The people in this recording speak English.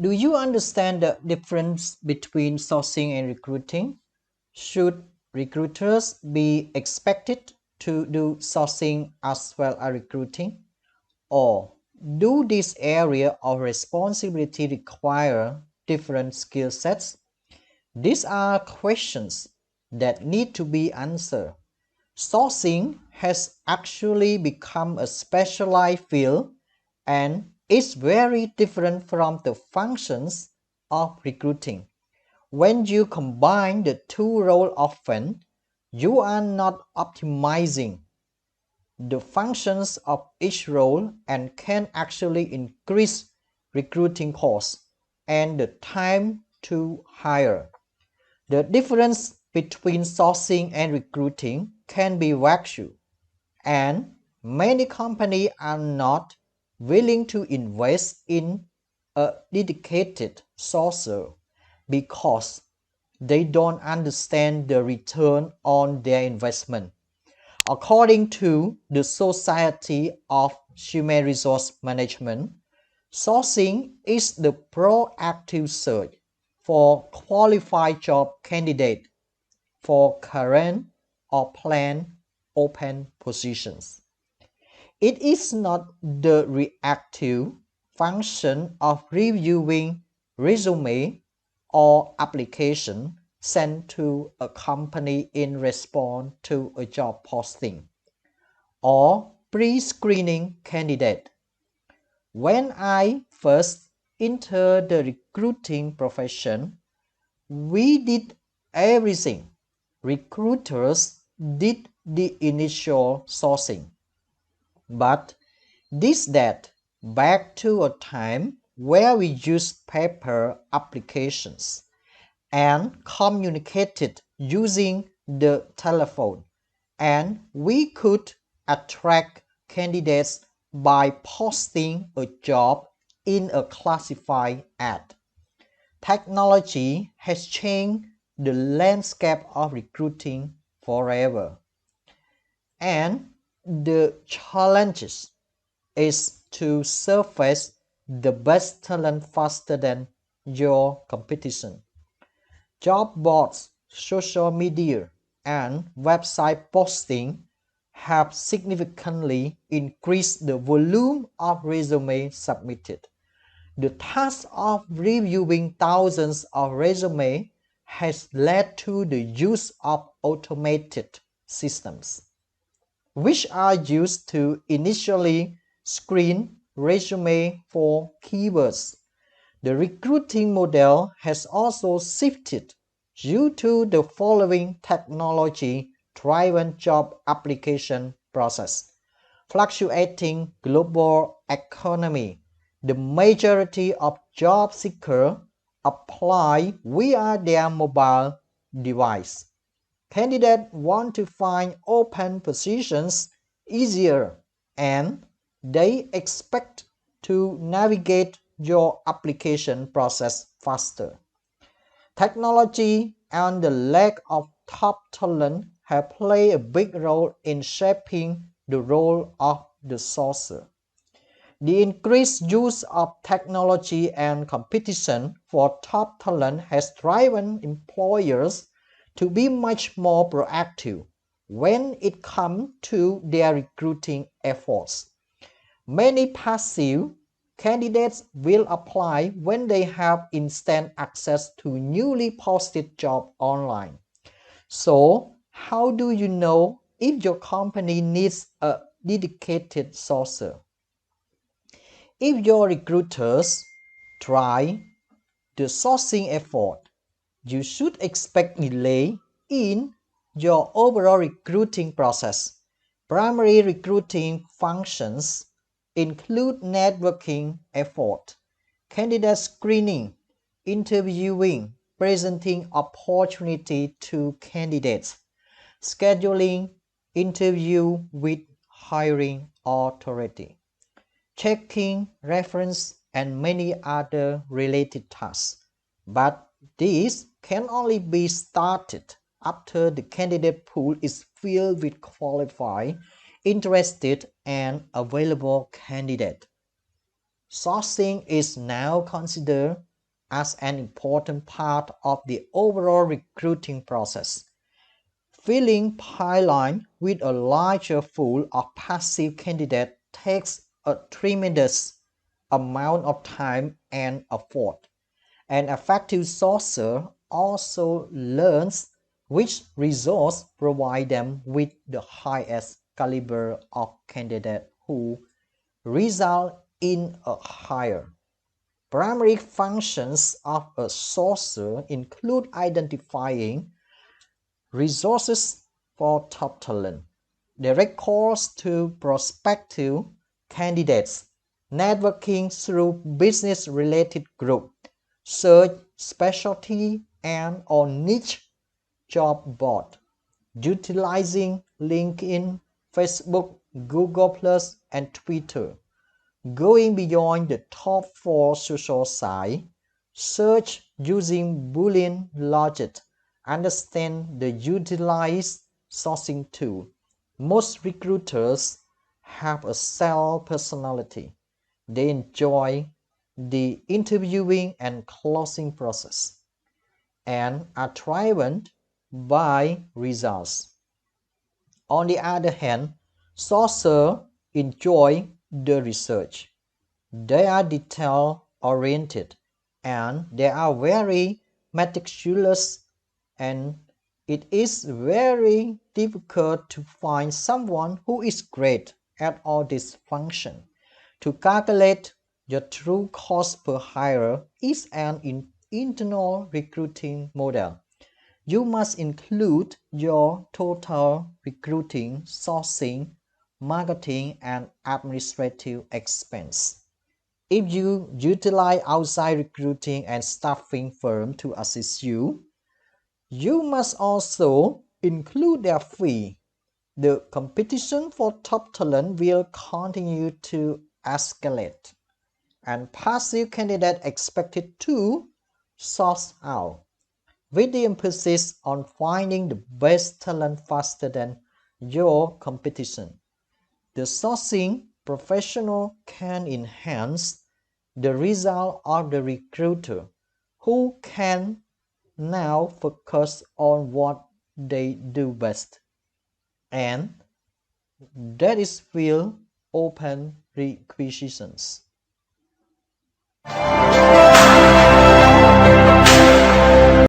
Do you understand the difference between sourcing and recruiting? Should recruiters be expected to do sourcing as well as recruiting? Or do this area of responsibility require different skill sets? These are questions that need to be answered. Sourcing has actually become a specialized field and is very different from the functions of recruiting. When you combine the two roles often, you are not optimizing the functions of each role and can actually increase recruiting costs and the time to hire. The difference between sourcing and recruiting can be vast, and many companies are not willing to invest in a dedicated sourcer because they don't understand the return on their investment. According to the Society of Human Resource Management, sourcing is the proactive search for qualified job candidates for current or planned open positions. It is not the reactive function of reviewing resume or application sent to a company in response to a job posting or pre-screening candidate. When I first entered the recruiting profession, we did everything. Recruiters did the initial sourcing. But this dates back to a time where we used paper applications and communicated using the telephone, and we could attract candidates by posting a job in a classified ad. Technology has changed the landscape of recruiting forever, and the challenges is to surface the best talent faster than your competition. Job boards, social media, and website posting have significantly increased the volume of resumes submitted. The task of reviewing thousands of resumes has led to the use of automated systems, which are used to initially screen resumes for keywords. The recruiting model has also shifted due to the following technology-driven job application process. Fluctuating global economy. The majority of job seekers apply via their mobile device. Candidates want to find open positions easier, and they expect to navigate your application process faster. Technology and the lack of top talent have played a big role in shaping the role of the sourcer. The increased use of technology and competition for top talent has driven employers to be much more proactive when it comes to their recruiting efforts. Many passive candidates will apply when they have instant access to newly posted jobs online. So, how do you know if your company needs a dedicated sourcer? If your recruiters try the sourcing effort, you should expect delay in your overall recruiting process. Primary recruiting functions include networking effort, candidate screening, interviewing, presenting opportunity to candidates, scheduling interview with hiring authority, checking reference, and many other related tasks. But these can only be started after the candidate pool is filled with qualified, interested, and available candidates. Sourcing is now considered as an important part of the overall recruiting process. Filling pipeline with a larger pool of passive candidates takes a tremendous amount of time and effort. An effective sourcer also learns which resource provide them with the highest caliber of candidate who result in a hire. Primary functions of a sourcer include identifying resources for top talent, direct calls to prospective candidates, networking through business-related groups, search specialty and or niche job board, utilizing LinkedIn, Facebook, Google+, and Twitter. Going beyond the top 4 social sites, search using Boolean logic, understand the utilized sourcing tool. Most recruiters have a sales personality. They enjoy the interviewing and closing process and are driven by results. On the other hand, sourcers enjoy the research. They are detail-oriented and they are very meticulous, and it is very difficult to find someone who is great at all these functions. To calculate your true cost per hire is an internal recruiting model. You must include your total recruiting, sourcing, marketing, and administrative expense. If you utilize outside recruiting and staffing firms to assist you, you must also include their fee. The competition for top talent will continue to escalate, and passive candidates expected to source out, with the emphasis on finding the best talent faster than your competition. The sourcing professional can enhance the result of the recruiter, who can now focus on what they do best, and that is fill open requisitions.